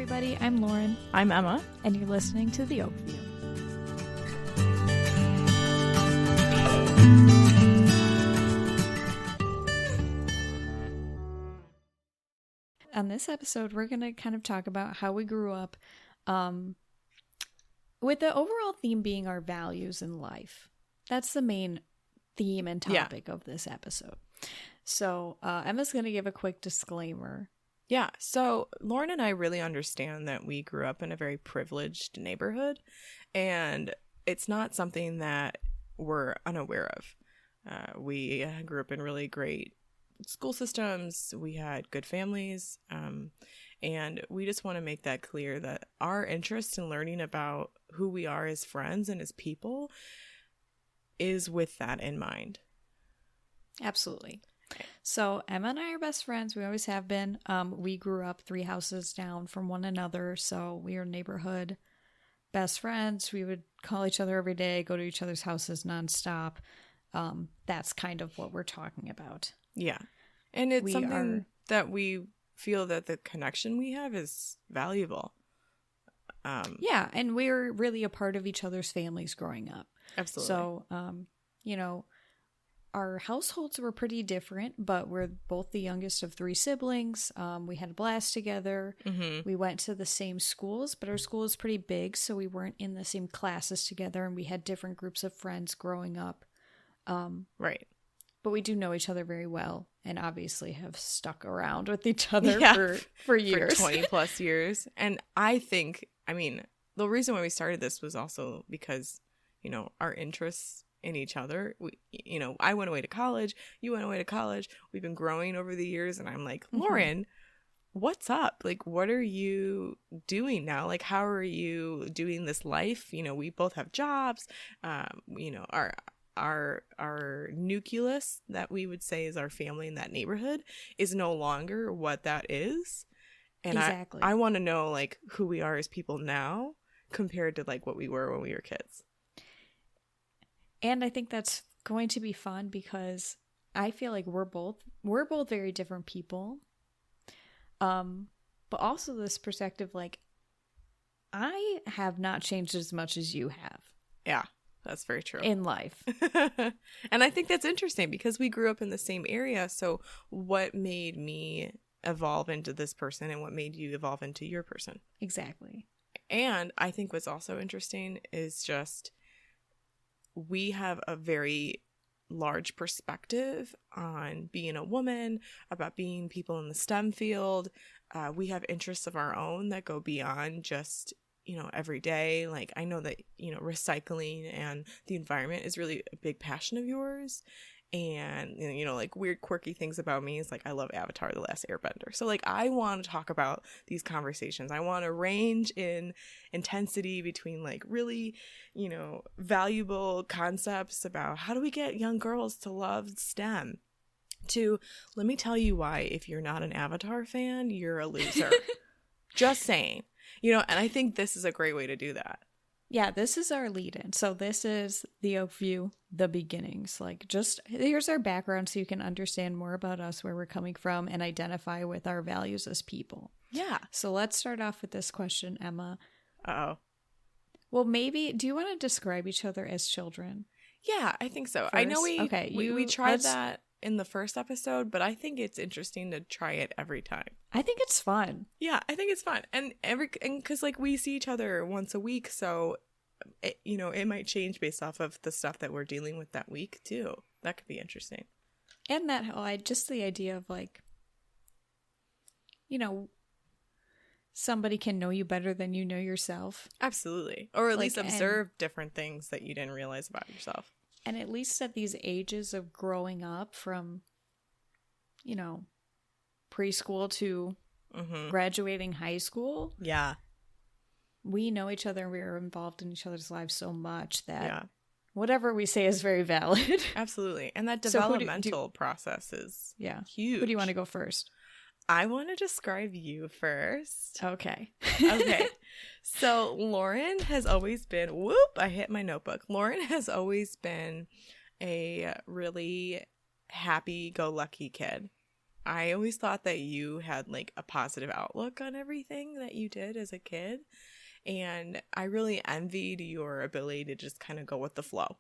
everybody. I'm Lauren. I'm Emma. And you're listening to the Oakview. On this episode, we're going to kind of talk about how we grew up, with the overall theme being our values in life. That's the main theme and topic of this episode. So Emma's going to give a quick disclaimer. Yeah, so Lauren and I really understand that we grew up in a very privileged neighborhood, and it's not something that we're unaware of. We grew up in really great school systems, we had good families, and we just want to make that clear that our interest in learning about who we are as friends and as people is with that in mind. Absolutely. So Emma and I are best friends. We always have been. We grew up 3 houses down from one another, so we are neighborhood best friends. We would call each other every day, go to each other's houses nonstop. That's kind of what we're talking about. Yeah. And it's something that we feel that the connection we have is valuable. Yeah, and we were really a part of each other's families growing up. Absolutely. So, our households were pretty different, but we're both the youngest of 3 siblings. We had a blast together. Mm-hmm. We went to the same schools, but our school is pretty big, so we weren't in the same classes together, and we had different groups of friends growing up. Right. But we do know each other very well, and obviously have stuck around with each other for years. For 20 plus years. And I think, the reason why we started this was also because, our interests in each other. I went away to college. You went away to college. We've been growing over the years, and I'm like, Lauren, what's up? Like, what are you doing now? Like, how are you doing this life? We both have jobs. Our nucleus that we would say is our family in that neighborhood is no longer what that is. And exactly. I want to know, like, who we are as people now compared to, like, what we were when we were kids. And I think that's going to be fun because I feel like we're both very different people. But also this perspective, like, I have not changed as much as you have. Yeah, that's very true. In life. And I think that's interesting because we grew up in the same area. So what made me evolve into this person and what made you evolve into your person? Exactly. And I think what's also interesting is just we have a very large perspective on being a woman, about being people in the STEM field. We have interests of our own that go beyond just, every day. Like, I know that, recycling and the environment is really a big passion of yours. And, like, weird, quirky things about me is, like, I love Avatar: The Last Airbender. So, like, I want to talk about these conversations. I want to range in intensity between, like, really, valuable concepts about how do we get young girls to love STEM to, let me tell you why, if you're not an Avatar fan, you're a loser. Just saying. And I think this is a great way to do that. Yeah, this is our lead-in. So this is the Oakview, the beginnings. Like, just here's our background so you can understand more about us, where we're coming from, and identify with our values as people. Yeah. So let's start off with this question, Emma. Uh-oh. Well, maybe, do you want to describe each other as children? Yeah, I think so. First? I know we tried that in the first episode, but I think it's interesting to try it every time. I think it's fun. Yeah, I think it's fun. And because, like, we see each other once a week, so it might change based off of the stuff that we're dealing with that week too. That could be interesting. And that just the idea of, like, somebody can know you better than you know yourself. Absolutely. Or at least observe different things that you didn't realize about yourself. And at least at these ages of growing up from, preschool to graduating high school. Yeah. We know each other and we are involved in each other's lives so much that whatever we say is very valid. Absolutely. And that developmental process is huge. Who do you want to go first? I want to describe you first. Okay. Okay. So Lauren has always been, I hit my notebook. Lauren has always been a really happy-go-lucky kid. I always thought that you had like a positive outlook on everything that you did as a kid. And I really envied your ability to just kind of go with the flow.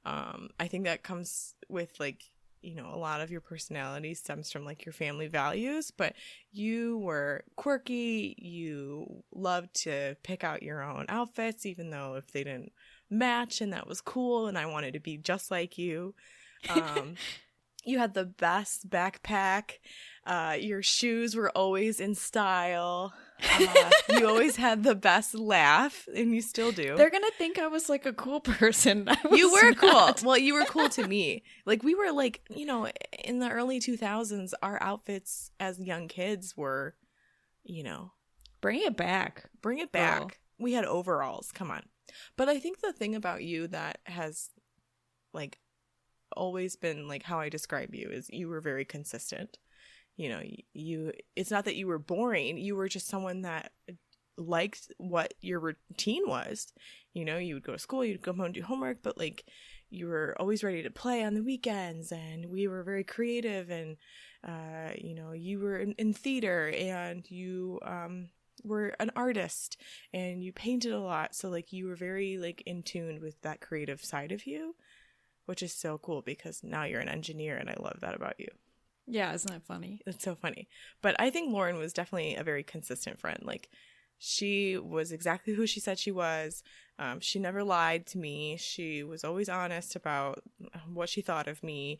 I think that comes with like, you know, a lot of your personality stems from like your family values, but you were quirky. You loved to pick out your own outfits, even though if they didn't match, and that was cool. And I wanted to be just like you. You had the best backpack. Your shoes were always in style. You always had the best laugh, and you still do. They're going to think I was like a cool person. You were cool. Well, you were cool to me. Like we were like, you know, in the early 2000s, our outfits as young kids were, you know. Bring it back. Bring it back. Girl. We had overalls. Come on. But I think the thing about you that has like always been like how I describe you is you were very consistent. You know, you it's not that you were boring, you were just someone that liked what your routine was. You know, you would go to school, you'd come home and do homework, but like you were always ready to play on the weekends, and we were very creative, and you know, you were in theater, and you were an artist, and you painted a lot, so like you were very like in tune with that creative side of you, which is so cool because now you're an engineer, and I love that about you. Yeah, isn't that funny? It's so funny. But I think Lauren was definitely a very consistent friend. Like, she was exactly who she said she was. She never lied to me. She was always honest about what she thought of me.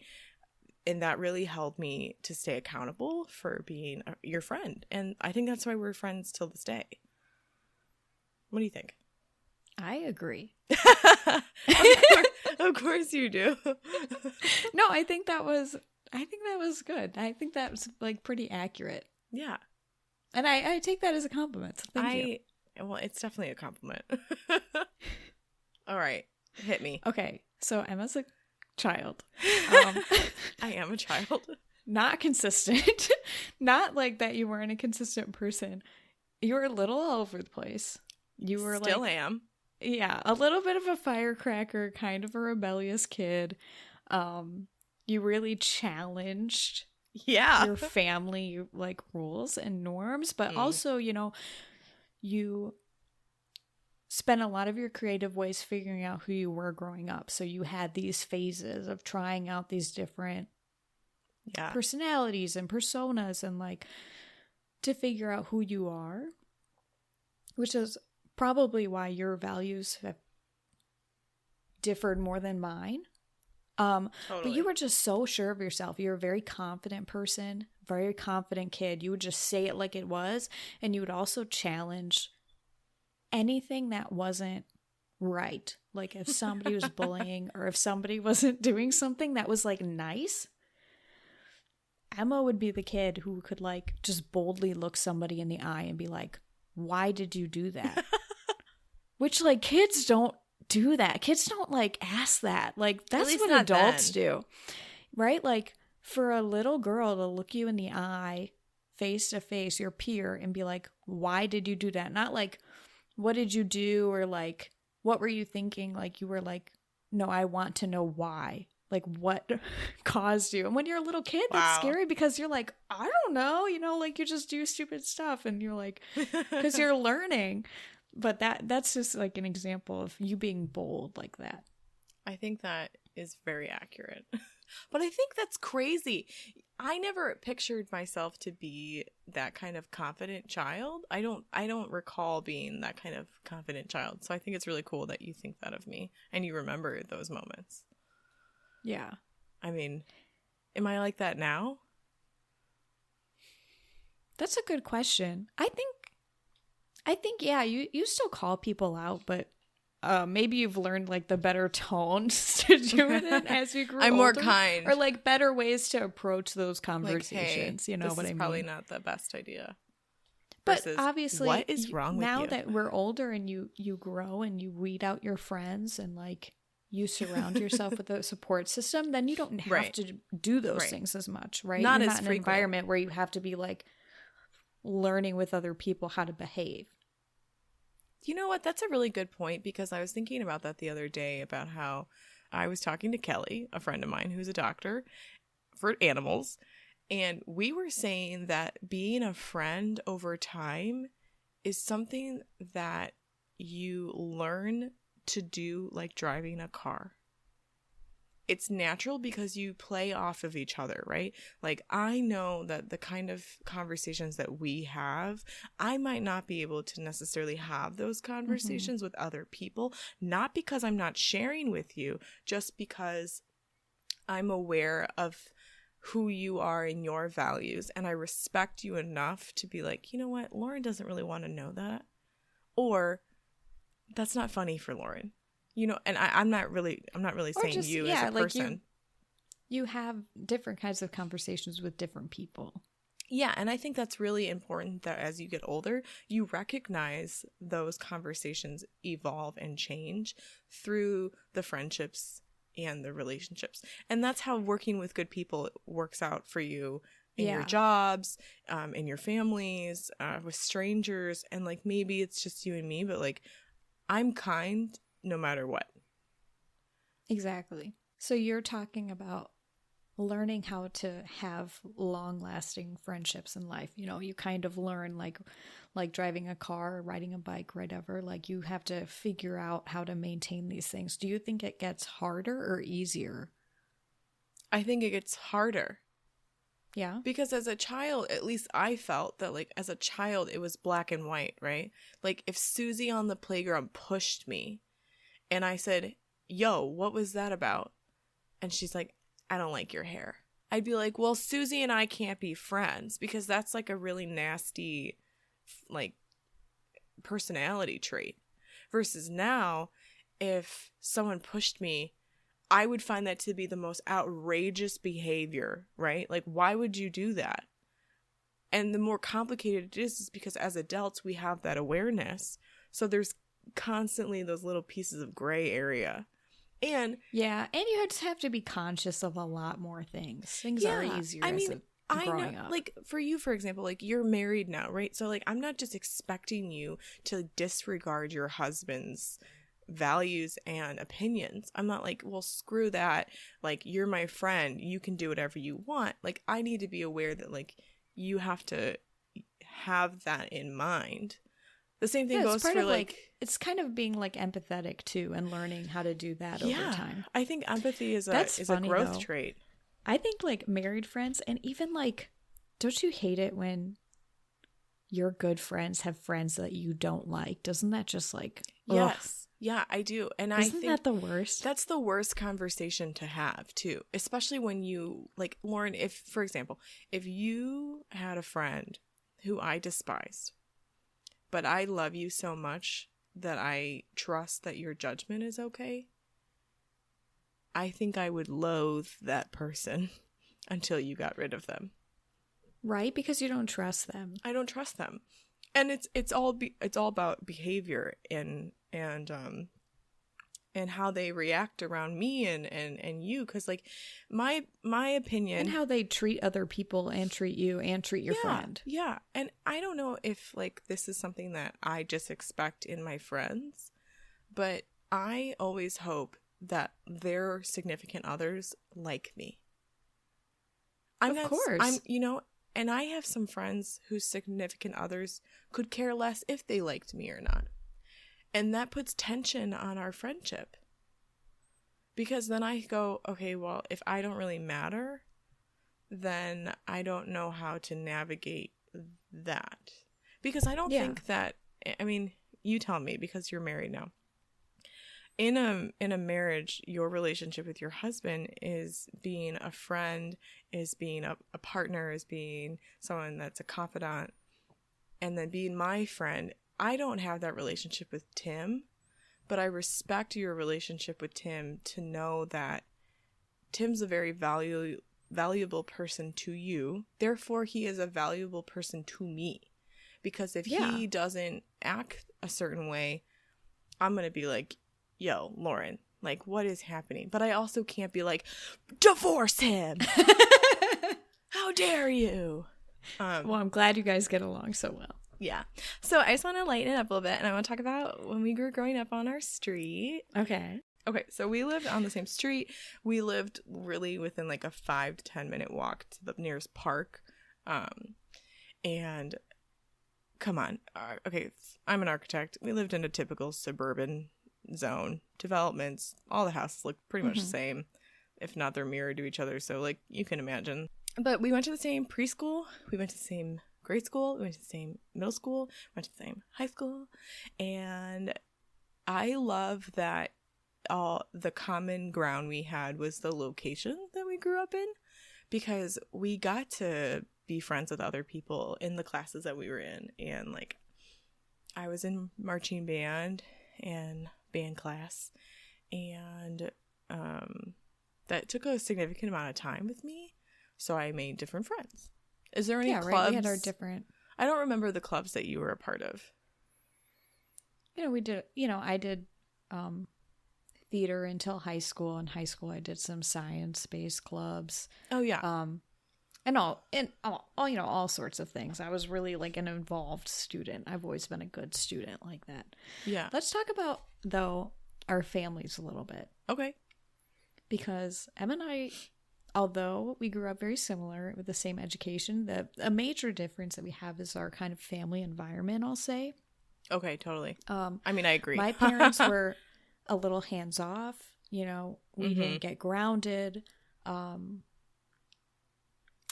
And that really helped me to stay accountable for being your friend. And I think that's why we're friends till this day. What do you think? I agree. Of course you do. No, I think that was good. I think that was like pretty accurate. Yeah. And I take that as a compliment. So thank you. Well, it's definitely a compliment. All right. Hit me. Okay. So Emma's a child. I am a child. Not consistent. Not like that you weren't a consistent person. You were a little all over the place. You were Still am. Yeah. A little bit of a firecracker, kind of a rebellious kid. You really challenged your family like rules and norms, but also, you know, you spent a lot of your creative ways figuring out who you were growing up. So you had these phases of trying out these different personalities and personas, and like to figure out who you are, which is probably why your values have differed more than mine. Totally. But you were just so sure of yourself. You were a very confident person, very confident kid. You would just say it like it was. And you would also challenge anything that wasn't right. Like if somebody was bullying or if somebody wasn't doing something that was like nice, Emma would be the kid who could like just boldly look somebody in the eye and be like, why did you do that? Which like kids don't do that. Kids don't like ask that. Like that's what adults do, right? Like for a little girl to look you in the eye face to face, your peer, and be like, why did you do that? Not like, what did you do? Or like, what were you thinking? Like you were like, no, I want to know why. Like what caused you? And when you're a little kid, that's scary because you're like, I don't know, you know, like you just do stupid stuff, and you're like, because you're learning. But that's just like an example of you being bold like that. I think that is very accurate. But I think that's crazy. I never pictured myself to be that kind of confident child. I don't recall being that kind of confident child. So I think it's really cool that you think that of me and you remember those moments. Yeah. I mean, am I like that now? That's a good question. I think, yeah, you still call people out, but maybe you've learned like the better tones to do it in as you grew older. I'm more kind. Or like better ways to approach those conversations. Like, hey, you know what I mean? This is probably not the best idea. But obviously, what is wrong with you? Now that we're older and you grow and you weed out your friends and like you surround yourself with a support system, then you don't have to do those things as much, right? Not You're as not in frequent. an environment where you have to be like learning with other people how to behave. You know what? That's a really good point, because I was thinking about that the other day, about how I was talking to Kelly, a friend of mine who's a doctor for animals, And we were saying that being a friend over time is something that you learn to do like driving a car. It's natural because you play off of each other, right? Like, I know that the kind of conversations that we have, I might not be able to necessarily have those conversations with other people, not because I'm not sharing with you, just because I'm aware of who you are and your values, and I respect you enough to be like, you know what, Lauren doesn't really want to know that, or that's not funny for Lauren. You know, and I'm not really saying just, you as a person. Like you have different kinds of conversations with different people. Yeah, and I think that's really important that as you get older, you recognize those conversations evolve and change through the friendships and the relationships. And that's how working with good people works out for you in your jobs, in your families, with strangers. And like, maybe it's just you and me, but like, I'm kind no matter what. Exactly. So you're talking about learning how to have long-lasting friendships in life. You know, you kind of learn like driving a car, riding a bike, whatever. Like, you have to figure out how to maintain these things. Do you think it gets harder or easier? I think it gets harder. Yeah. Because as a child, at least I felt that, like, as a child, it was black and white, right? Like, if Susie on the playground pushed me and I said, yo, what was that about? And she's like, I don't like your hair. I'd be like, well, Susie and I can't be friends, because that's like a really nasty, like, personality trait. Versus now, if someone pushed me, I would find that to be the most outrageous behavior, right? Like, why would you do that? And the more complicated it is because as adults, we have that awareness. So there's constantly those little pieces of gray area. And yeah, and you just have to be conscious of a lot more things. Things are easier growing up. Like, for you, for example, like, you're married now, right? So, like, I'm not just expecting you to disregard your husband's values and opinions. I'm not like, well, screw that. Like, you're my friend. You can do whatever you want. Like, I need to be aware that, like, you have to have that in mind. The same thing goes for, like, it's kind of being, like, empathetic, too, and learning how to do that over time. I think empathy is a growth trait. I think, like, married friends, and even, like, don't you hate it when your good friends have friends that you don't like? Doesn't that just, like, yes. Ugh. Yeah, I do. And I think that the worst? That's the worst conversation to have, too. Especially when you, like, Lauren, if, for example, if you had a friend who I despised, but I love you so much that I trust that your judgment is okay, I think I would loathe that person until you got rid of them. Right? Because you don't trust them. I don't trust them. And it's all about behavior and how they react around me and you, because, like, my opinion, and how they treat other people and treat you and treat your friend. Yeah. And I don't know if, like, this is something that I just expect in my friends, but I always hope that their significant others like me. Of course. And I have some friends whose significant others could care less if they liked me or not. And that puts tension on our friendship. Because then I go, okay, well, if I don't really matter, then I don't know how to navigate that. Because I don't think that, I mean, you tell me, because you're married now. In a marriage, your relationship with your husband is being a friend, is being a partner, is being someone that's a confidant, and then being my friend. I don't have that relationship with Tim, but I respect your relationship with Tim to know that Tim's a very valuable person to you. Therefore, he is a valuable person to me. Because if he doesn't act a certain way, I'm going to be like, yo, Lauren, like, what is happening? But I also can't be like, divorce him. How dare you? Well, I'm glad you guys get along so well. Yeah. So I just want to lighten it up a little bit, and I want to talk about when we were growing up on our street. Okay. Okay, so we lived on the same street. We lived really within like a 5 to 10 minute walk to the nearest park. And come on. Okay, I'm an architect. We lived in a typical suburban zone. Developments, all the houses look pretty much the same. If not, they're mirrored to each other. So, like, you can imagine. But we went to the same preschool. We went to the same grade school. We went to the same middle school. We went to the same high school. And I love that all the common ground we had was the location that we grew up in, because we got to be friends with other people in the classes that we were in. And, like, I was in marching band and band class. And, that took a significant amount of time with me, so I made different friends. Is there any clubs? Right. We had our different. I don't remember the clubs that you were a part of. We did. I did theater until high school. In high school, I did some science-based clubs. Oh yeah. And all sorts of things. I was really like an involved student. I've always been a good student like that. Yeah. Let's talk about though our families a little bit. Okay. Because Emma and I, although we grew up very similar with the same education, a major difference that we have is our kind of family environment, I'll say. Okay, totally. I mean, I agree. My parents were a little hands-off. We didn't get grounded.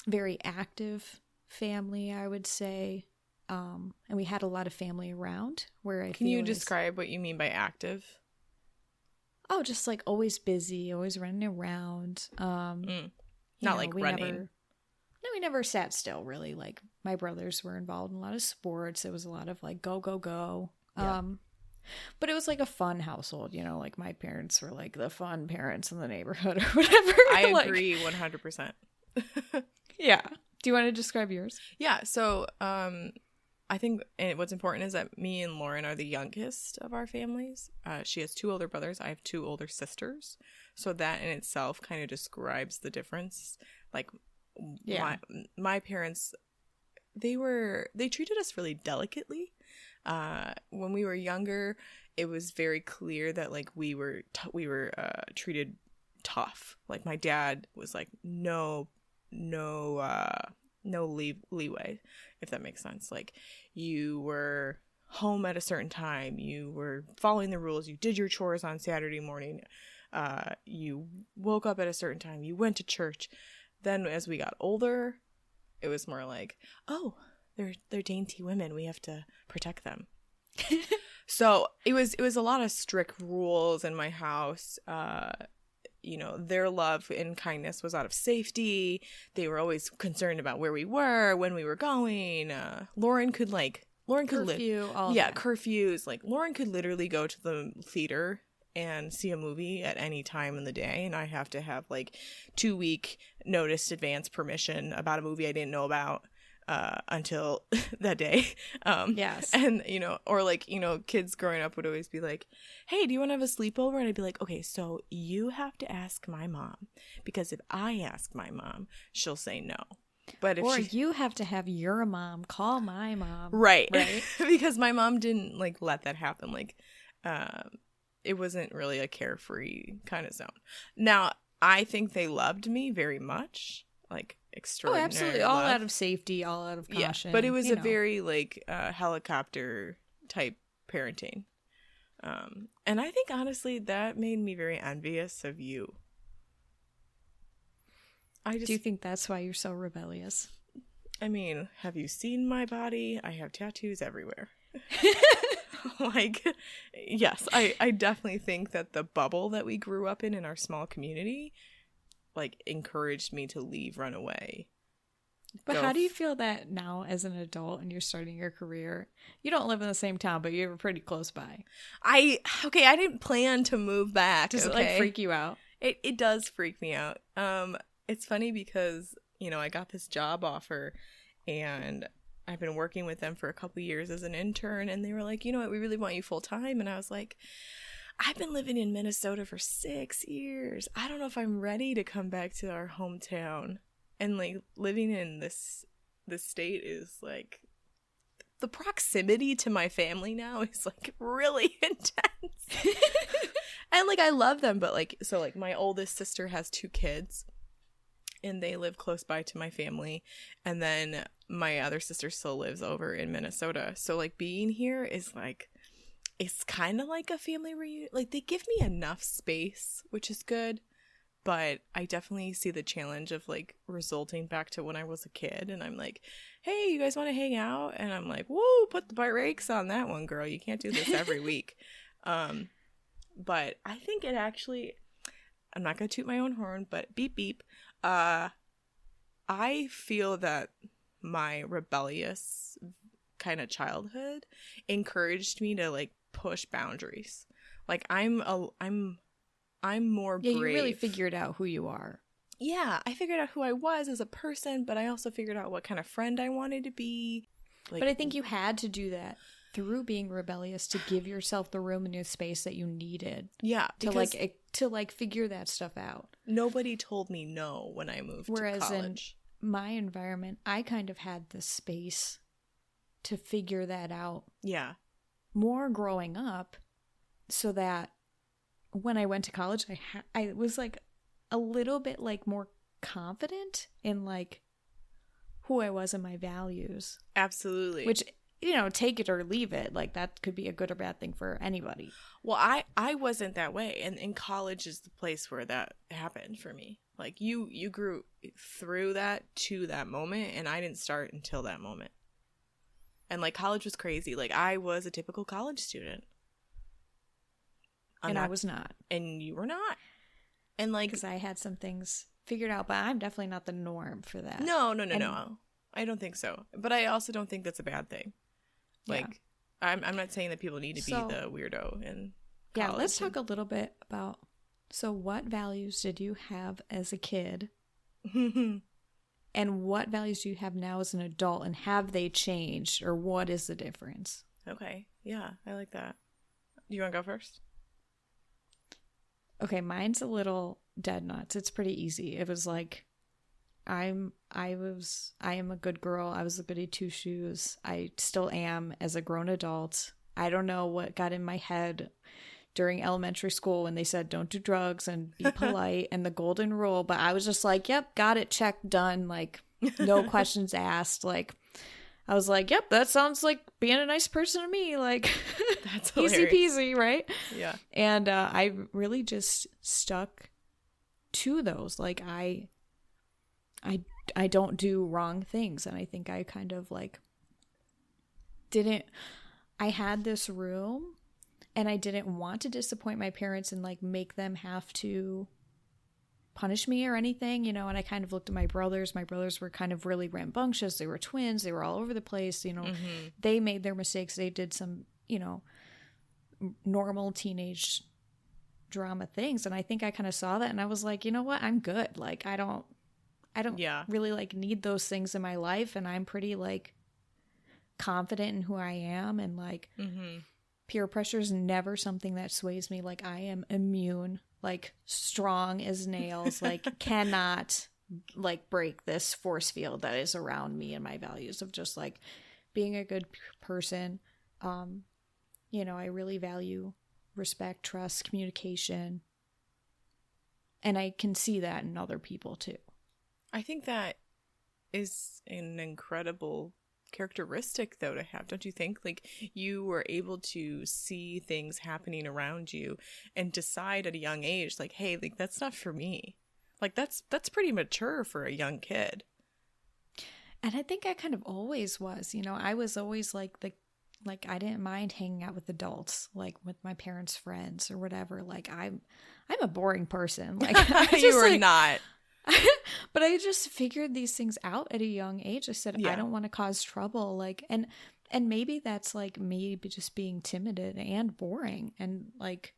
Very active family, I would say. And we had a lot of family around. Can you describe what you mean by active? Oh, just like always busy, always running around. Not like running. We never sat still, really. Like, my brothers were involved in a lot of sports. It was a lot of like go, go, go. Yeah. But it was like a fun household, like my parents were like the fun parents in the neighborhood or whatever. I agree 100%. Yeah. Do you want to describe yours? Yeah. So, I think what's important is that me and Lauren are the youngest of our families. She has 2 older brothers. I have 2 older sisters. So that in itself kind of describes the difference. Like, yeah. My parents, they treated us really delicately. When we were younger, it was very clear that like we were treated tough. Like, my dad was like, no leeway, if that makes sense. Like, you were home at a certain time, you were following the rules, you did your chores on Saturday morning, you woke up at a certain time, you went to church. Then as we got older, it was more like, oh, they're dainty women, we have to protect them. So it was a lot of strict rules in my house. Their love and kindness was out of safety. They were always concerned about where we were, when we were going. Lauren could curfew, curfews. Like, Lauren could literally go to the theater and see a movie at any time in the day, and I have to have like 2-week notice advance permission about a movie I didn't know about until that day. Yes. And, or like, kids growing up would always be like, hey, do you want to have a sleepover? And I'd be like, okay, so you have to ask my mom, because if I ask my mom, she'll say no. But if you have to have your mom call my mom. Right. Because my mom didn't like let that happen. Like, it wasn't really a carefree kind of zone. Now, I think they loved me very much. Like, extraordinary. Oh, absolutely. All out of safety, all out of caution. Yeah, but it was a very like helicopter type parenting. And I think honestly that made me very envious of you. Do you think that's why you're so rebellious? I mean, have you seen my body? I have tattoos everywhere. Like, yes, I definitely think that the bubble that we grew up in our small community, like, encouraged me to leave, run away. But how do you feel that now as an adult and you're starting your career? You don't live in the same town, but you're pretty close by. I didn't plan to move back. Does it like freak you out? It does freak me out. It's funny because, I got this job offer and I've been working with them for a couple years as an intern, and they were like, you know what, we really want you full time. And I was like, I've been living in Minnesota for 6 years. I don't know if I'm ready to come back to our hometown. And like living in this state is like, the proximity to my family now is like really intense. And like I love them, but like so like my oldest sister has 2 kids and they live close by to my family, and then my other sister still lives over in Minnesota. So like being here is like it's kind of like a family reunion. Like they give me enough space, which is good, but I definitely see the challenge of like resulting back to when I was a kid and I'm like, hey, you guys want to hang out? And I'm like, whoa, put the brakes on that one, girl. You can't do this every week. But I think it actually, I'm not going to toot my own horn, but beep, beep. I feel that my rebellious kind of childhood encouraged me to like push boundaries. Like I'm more brave. Yeah, you really figured out who you are. Yeah, I figured out who I was as a person, but I also figured out what kind of friend I wanted to be. Like, but I think you had to do that through being rebellious to give yourself the room and the space that you needed. Yeah, to figure that stuff out. Nobody told me no when I moved to college. Whereas in my environment, I kind of had the space to figure that out. Yeah. More growing up, so that when I went to college, I was like a little bit like more confident in like who I was and my values. Absolutely. Which, you know, take it or leave it. Like that could be a good or bad thing for anybody. Well, I wasn't that way, and in college is the place where that happened for me. Like you grew through that to that moment, and I didn't start until that moment. And like college was crazy. Like I was a typical college student. I was not. And you were not. And like, because I had some things figured out, but I'm definitely not the norm for that. No. I don't think so. But I also don't think that's a bad thing. Like, yeah. I'm not saying that people need to be the weirdo in college. Yeah, let's talk a little bit about, so what values did you have as a kid? And what values do you have now as an adult? And have they changed? Or what is the difference? Okay. Yeah, I like that. Do you want to go first? Okay, mine's a little dead nuts. It's pretty easy. It was like, I am a good girl. I was a goody two shoes. I still am as a grown adult. I don't know what got in my head during elementary school when they said don't do drugs and be polite and the golden rule, but I was just like, yep, got it, check, done. Like no questions asked. Like I was like, yep, that sounds like being a nice person to me. Like, that's easy peasy, right? Yeah. And I really just stuck to those. Like, I don't do wrong things. And I think I kind of like I had this room and I didn't want to disappoint my parents and like make them have to punish me or anything, you know. And I kind of looked at my brothers. My brothers were kind of really rambunctious. They were twins. They were all over the place, you know. Mm-hmm. They made their mistakes. They did some, you know, normal teenage drama things. And I think I kind of saw that and I was like, you know what? I'm good. Like, I don't really like need those things in my life. And I'm pretty like confident in who I am. And like peer pressure is never something that sways me. Like I am immune, like strong as nails, like cannot like break this force field that is around me and my values of just like being a good person. You know, I really value respect, trust, communication. And I can see that in other people too. I think that is an incredible characteristic though to have, don't you think? Like you were able to see things happening around you and decide at a young age like, hey, like that's not for me. Like that's pretty mature for a young kid. And I think I kind of always was, you know. I was always like I didn't mind hanging out with adults, like with my parents' friends or whatever. Like I'm a boring person. Like you were like, not. But I just figured these things out at a young age. I said, yeah. I don't want to cause trouble. Like, and maybe that's like me just being timid and boring and like,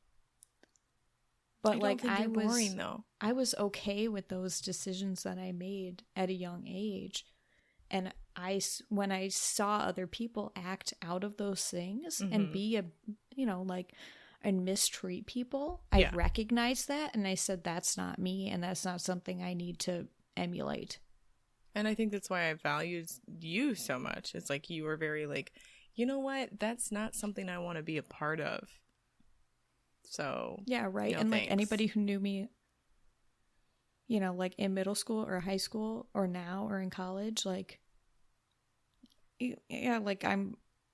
but like I was boring though. I was okay with those decisions that I made at a young age. And when I saw other people act out of those things and be and mistreat people, I recognized that and I said, that's not me and that's not something I need to emulate. And I think that's why I valued you so much. It's like you were very like, you know what? That's not something I want to be a part of. So yeah, right. no And like thanks. anybody who knew me, you know, like in middle school or high school or now or in college, like, yeah, like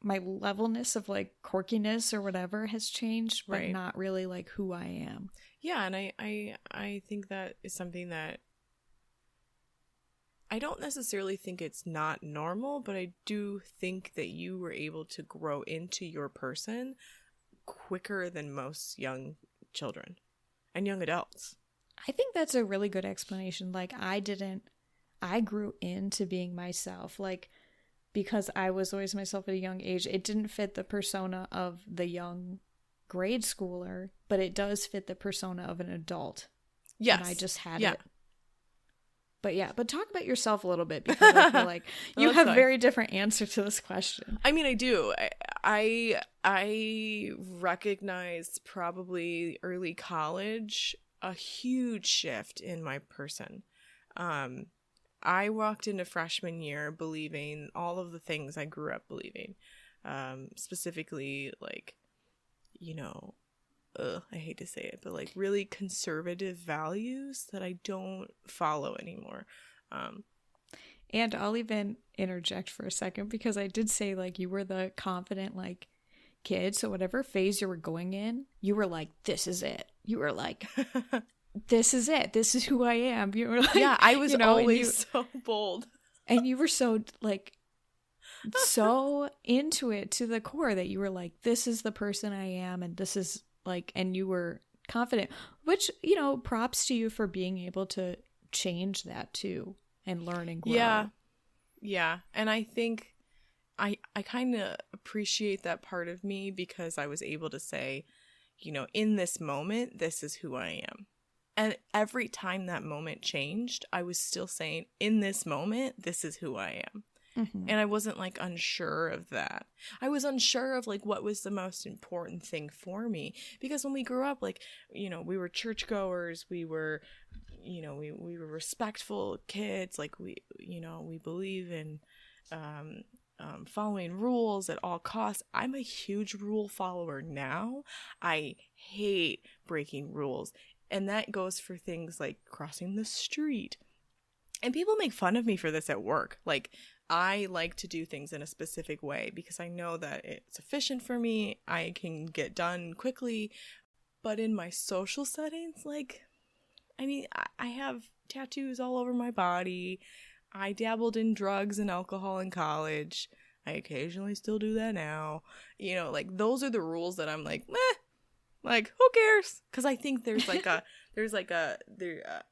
my levelness of like quirkiness or whatever has changed, but Right. not really like who I am. Yeah, and I think that is something that I don't necessarily think it's not normal, but I do think that you were able to grow into your person quicker than most young children and young adults. I think that's a really good explanation. Like I grew into being myself. Like, because I was always myself at a young age, it didn't fit the persona of the young grade schooler, but it does fit the persona of an adult. Yes. And I just had it. But talk about yourself a little bit, because I feel like you have a very different answer to this question. I mean, I do. I recognized probably early college a huge shift in my person. I walked into freshman year believing all of the things I grew up believing. Specifically, like, you know, I hate to say it, but like really conservative values that I don't follow anymore. And I'll even interject for a second, because I did say like you were the confident like kid. So whatever phase you were going in, you were like, this is it. You were like, this is it. This is who I am. You were like, yeah, I was, you know, so always so bold. And you were so like so into it to the core that you were like, this is the person I am, and this is like, and you were confident, which, you know, props to you for being able to change that too and learn and grow. Yeah. And I think I kind of appreciate that part of me, because I was able to say, you know, in this moment, this is who I am. And every time that moment changed, I was still saying, in this moment, this is who I am. Mm-hmm. And I wasn't like unsure of that. I was unsure of like what was the most important thing for me, because when we grew up, like, you know, we were churchgoers, we were, you know, we were respectful kids, like we, you know, we believe in following rules at all costs. I'm a huge rule follower now. I hate breaking rules, and that goes for things like crossing the street. And people make fun of me for this at work. Like, I like to do things in a specific way because I know that it's efficient for me. I can get done quickly. But in my social settings, like, I mean, I have tattoos all over my body. I dabbled in drugs and alcohol in college. I occasionally still do that now. You know, like, those are the rules that I'm like, meh. Like, who cares? Because I think there's like a,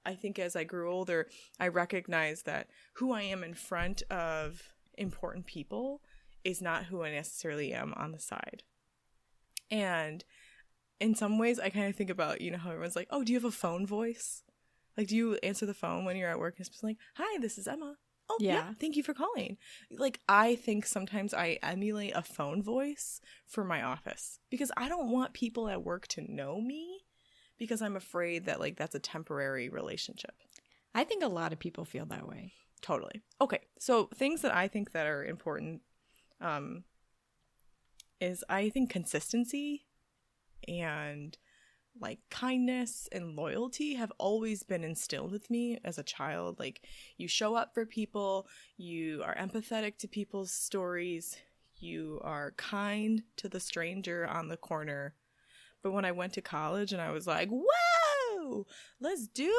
I think as I grew older, I recognized that who I am in front of important people is not who I necessarily am on the side. And in some ways, I kind of think about, you know, how everyone's like, oh, do you have a phone voice? Like, do you answer the phone when you're at work? And it's just like, hi, this is Emma. Oh, yeah, thank you for calling. Like, I think sometimes I emulate a phone voice for my office because I don't want people at work to know me, because I'm afraid that, like, that's a temporary relationship. I think a lot of people feel that way. Totally. Okay, so things that I think that are important is, I think, consistency and like kindness and loyalty have always been instilled with me as a child. Like, you show up for people, you are empathetic to people's stories, you are kind to the stranger on the corner. But when I went to college and I was like, whoa, let's do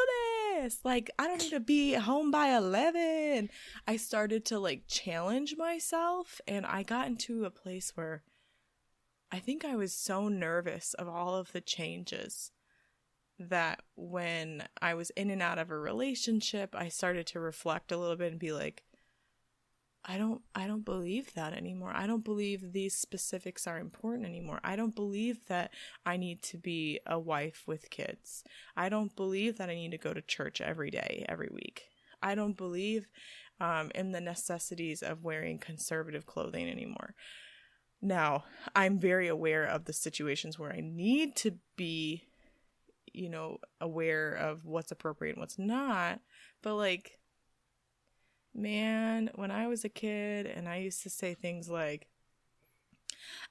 this, like, I don't need to be home by 11, I started to like challenge myself, and I got into a place where I think I was so nervous of all of the changes that when I was in and out of a relationship, I started to reflect a little bit and be like, I don't believe that anymore. I don't believe these specifics are important anymore. I don't believe that I need to be a wife with kids. I don't believe that I need to go to church every day, every week. I don't believe in the necessities of wearing conservative clothing anymore. Now, I'm very aware of the situations where I need to be, you know, aware of what's appropriate and what's not. But, like, man, when I was a kid and I used to say things like,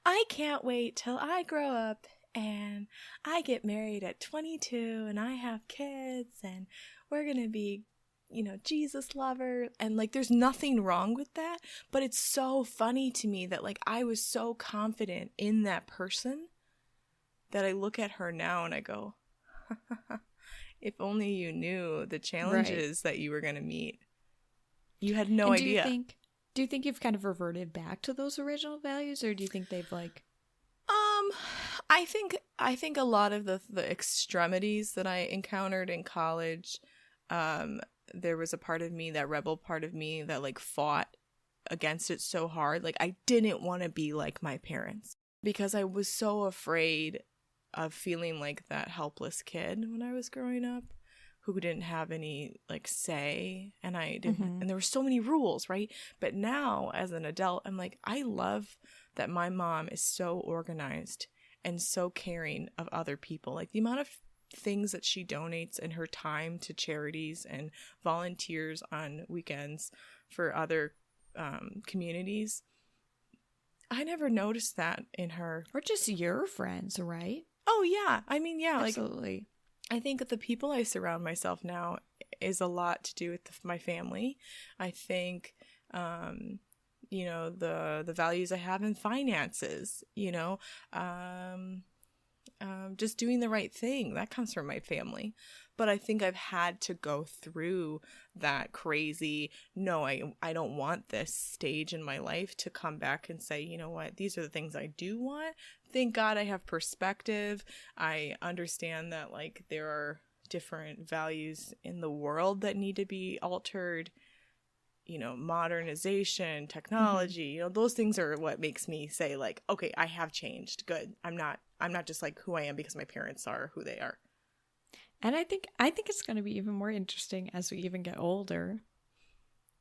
I can't wait till I grow up and I get married at 22 and I have kids and we're going to be, Jesus lover. And like, there's nothing wrong with that. But it's so funny to me that like, I was so confident in that person that I look at her now and I go, if only you knew the challenges that you were going to meet. You had no idea. Do you think you've kind of reverted back to those original values, or do you think they've like... I think a lot of the extremities that I encountered in college, there was a part of me, that rebel part of me, that like fought against it so hard. Like, I didn't want to be like my parents because I was so afraid of feeling like that helpless kid when I was growing up who didn't have any like say, and I didn't, and there were so many rules, right? But now as an adult, I'm like, I love that my mom is so organized and so caring of other people. Like, the amount of things that she donates in her time to charities and volunteers on weekends for other communities. I never noticed that in her. Or just your friends, right? Oh, yeah. I mean, yeah. Absolutely. Like, I think that the people I surround myself now is a lot to do with my family. I think, the values I have in finances, just doing the right thing, that comes from my family. But I think I've had to go through that crazy, no, I don't want this stage in my life to come back and say, you know what, these are the things I do want. Thank God I have perspective. I understand that like there are different values in the world that need to be altered. Modernization, technology, those things are what makes me say like, okay, I have changed. Good. I'm not just like who I am because my parents are who they are. And I think it's going to be even more interesting as we even get older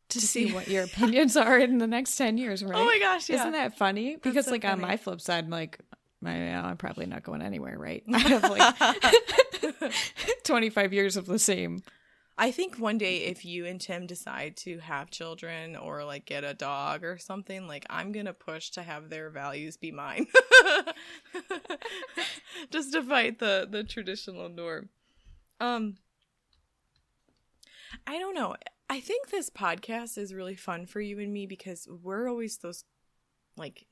to see what your opinions are in the next 10 years, right? Oh my gosh, yeah. Isn't that funny? Because so like funny. On my flip side, I'm like, I'm probably not going anywhere, right? I have like 25 years of the same. I think one day if you and Tim decide to have children or like get a dog or something, like I'm going to push to have their values be mine. Just to fight the traditional norm. I don't know. I think this podcast is really fun for you and me because we're always those, like,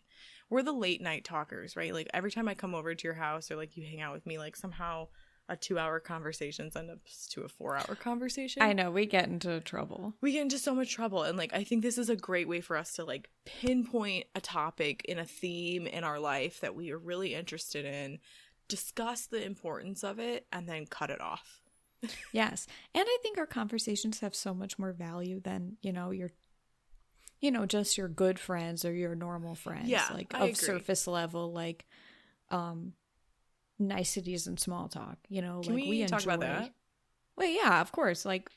we're the late night talkers, right? Like every time I come over to your house or like you hang out with me, like somehow a 2-hour conversation ends up to a 4-hour conversation. I know, we get into trouble. We get into so much trouble. And like, I think this is a great way for us to like pinpoint a topic in a theme in our life that we are really interested in, discuss the importance of it, and then cut it off. Yes. And I think our conversations have so much more value than, your just your good friends or your normal friends. Yeah, like I of agree. Surface level, like niceties and small talk. Can like we talk about that? Well, yeah, of course. Like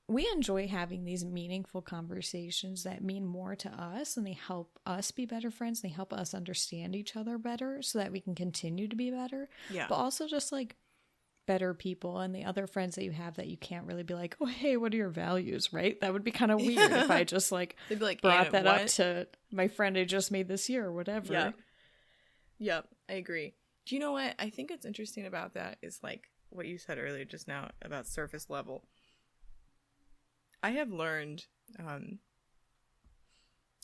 we enjoy having these meaningful conversations that mean more to us, and they help us be better friends. They help us understand each other better so that we can continue to be better. Yeah. But also just like better people and the other friends that you have that you can't really be like, oh, hey, what are your values, right? That would be kind of weird if I just like, they'd be like brought that up to my friend I just made this year or whatever. Yep, I agree. Do you know what? I think it's interesting about that is like what you said earlier just now about surface level. I have learned, I'm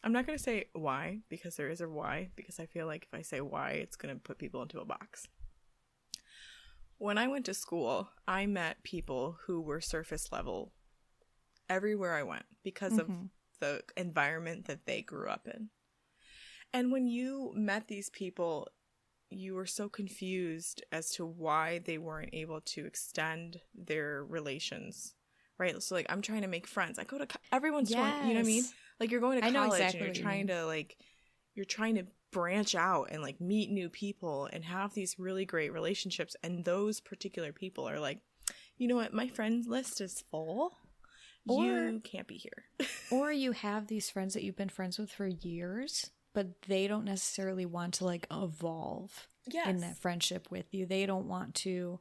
not going to say why, because there is a why, because I feel like if I say why, it's going to put people into a box. When I went to school, I met people who were surface level everywhere I went because of the environment that they grew up in. And when you met these people, you were so confused as to why they weren't able to extend their relations, right? So like, I'm trying to make friends. I go to everyone's trying, you know what I mean? Like you're going to college and you're trying to like, you're trying to branch out and like meet new people and have these really great relationships. And those particular people are like, you know what? My friends list is full. You can't be here. Or you have these friends that you've been friends with for years, but they don't necessarily want to like evolve in that friendship with you. They don't want to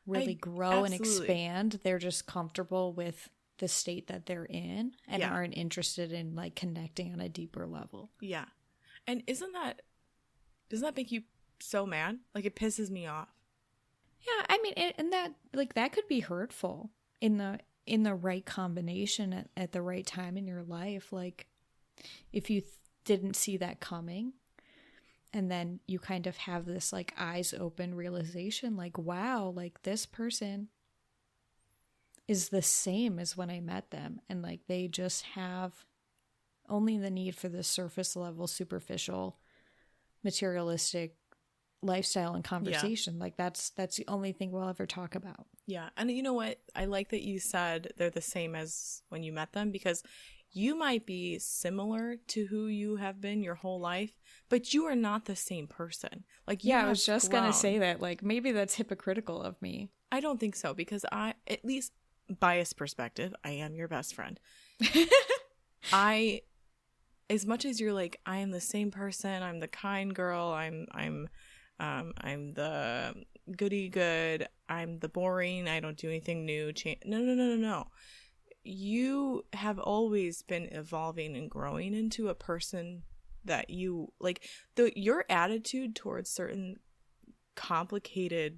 really grow and expand. They're just comfortable with the state that they're in and aren't interested in like connecting on a deeper level. Yeah. And doesn't that make you so mad. Like, it pisses me off. Yeah, I mean, and that, like, that could be hurtful in the right combination at the right time in your life. Like, if you didn't see that coming, and then you kind of have this, like, eyes open realization, like, wow, like, this person is the same as when I met them. And, like, they just have only the need for this surface level, superficial, materialistic lifestyle and conversation. Like, that's the only thing we'll ever talk about. Yeah. And you know what? I like that you said they're the same as when you met them, because you might be similar to who you have been your whole life, but you are not the same person. Like, you I was just going to say that. Like, maybe that's hypocritical of me. I don't think so, because at least biased perspective, I am your best friend. As much as you're like, I am the same person, I'm the kind girl, I'm the goody good, I'm the boring, I don't do anything new. No. You have always been evolving and growing into a person that you like. Your attitude towards certain complicated,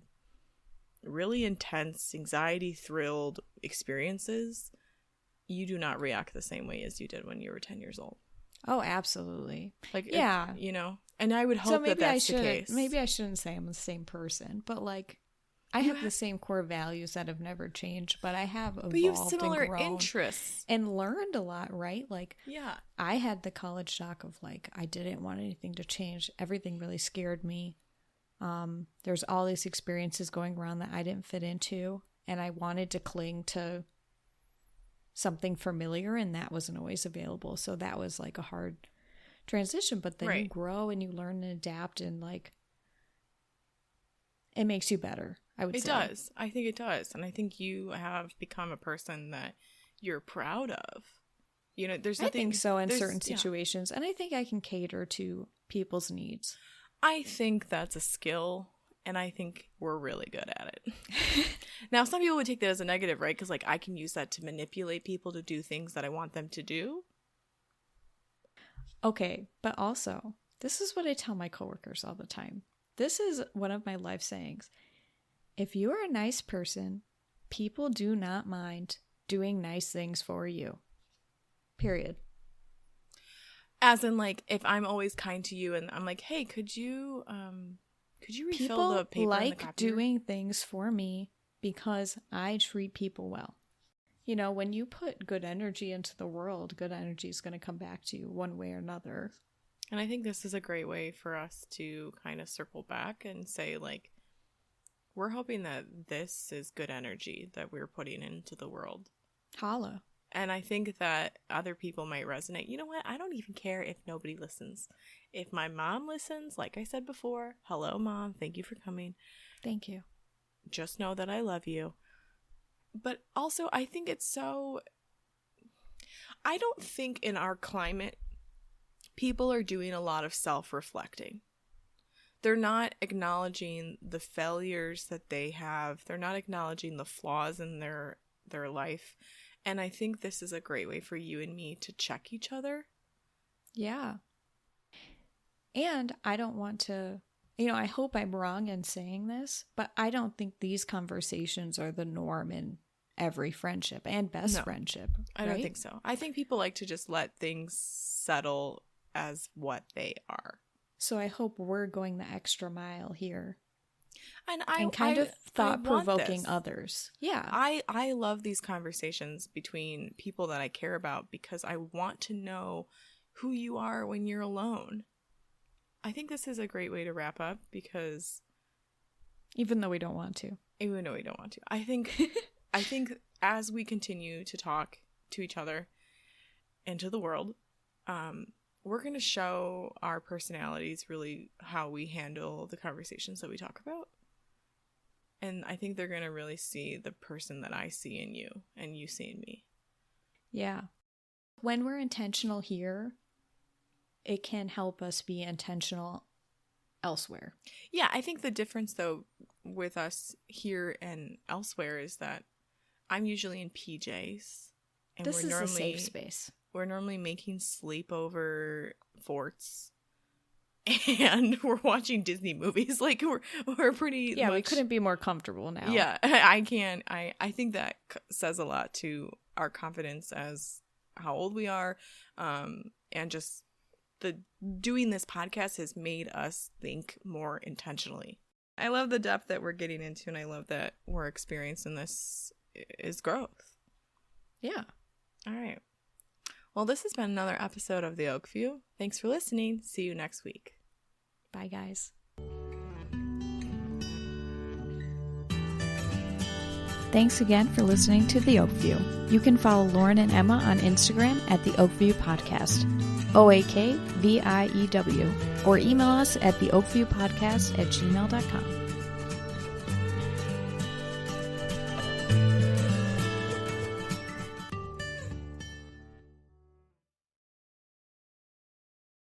really intense, anxiety-thrilled experiences, you do not react the same way as you did when you were 10 years old. Oh, absolutely. Like, yeah. You know, and I would hope that that's the case. Maybe I shouldn't say I'm the same person, but, like, I have the same core values that have never changed, but I have evolved, but you have similar and grown interests and learned a lot, right? Like, yeah, I had the college shock of, like, I didn't want anything to change. Everything really scared me. There's all these experiences going around that I didn't fit into, and I wanted to cling to something familiar, and that wasn't always available. So that was, like, a hard transition, but then you grow and you learn and adapt, and, like, it makes you better, I would say. It does. I think it does. And I think you have become a person that you're proud of. You know, there's nothing. I think so in certain situations. And I think I can cater to people's needs. I think that's a skill, and I think we're really good at it. Now, some people would take that as a negative, right? Because, like, I can use that to manipulate people to do things that I want them to do. Okay, but also, this is what I tell my coworkers all the time. This is one of my life sayings. If you are a nice person, people do not mind doing nice things for you. Period. As in, like, if I'm always kind to you and I'm like, hey, could you refill the paper in the copier? People like doing things for me because I treat people well. You know, when you put good energy into the world, good energy is going to come back to you one way or another. And I think this is a great way for us to kind of circle back and say, like, we're hoping that this is good energy that we're putting into the world. Holla. And I think that other people might resonate. You know what? I don't even care if nobody listens. If my mom listens, like I said before, hello, Mom. Thank you for coming. Thank you. Just know that I love you. But also, I think it's so... I don't think in our climate, people are doing a lot of self-reflecting. They're not acknowledging the failures that they have. They're not acknowledging the flaws in their life. And I think this is a great way for you and me to check each other. Yeah. And I don't want to, you know, I hope I'm wrong in saying this, but I don't think these conversations are the norm in every friendship and best friendship. I don't think so. I think people like to just let things settle as what they are. So I hope we're going the extra mile here. And kind of thought-provoking others. Yeah. I love these conversations between people that I care about because I want to know who you are when you're alone. I think this is a great way to wrap up because... Even though we don't want to. I think as we continue to talk to each other and to the world, we're going to show our personalities, really how we handle the conversations that we talk about. And I think they're going to really see the person that I see in you and you see in me. Yeah. When we're intentional here, it can help us be intentional elsewhere. Yeah, I think the difference, though, with us here and elsewhere is that I'm usually in PJs. And this is a safe space. We're normally making sleepover forts. and we're watching Disney movies. Like we're pretty Yeah, much, we couldn't be more comfortable now. Yeah, I think that says a lot to our confidence as how old we are, and just doing this podcast has made us think more intentionally. I love the depth that we're getting into, and I love that we're experiencing this is growth. Yeah. All right. Well, this has been another episode of the Oakview. Thanks for listening. See you next week. Bye, guys. Thanks again for listening to The Oakview. You can follow Lauren and Emma on Instagram at The Oakview Podcast, OAKVIEW, or email us at theoakviewpodcast@gmail.com.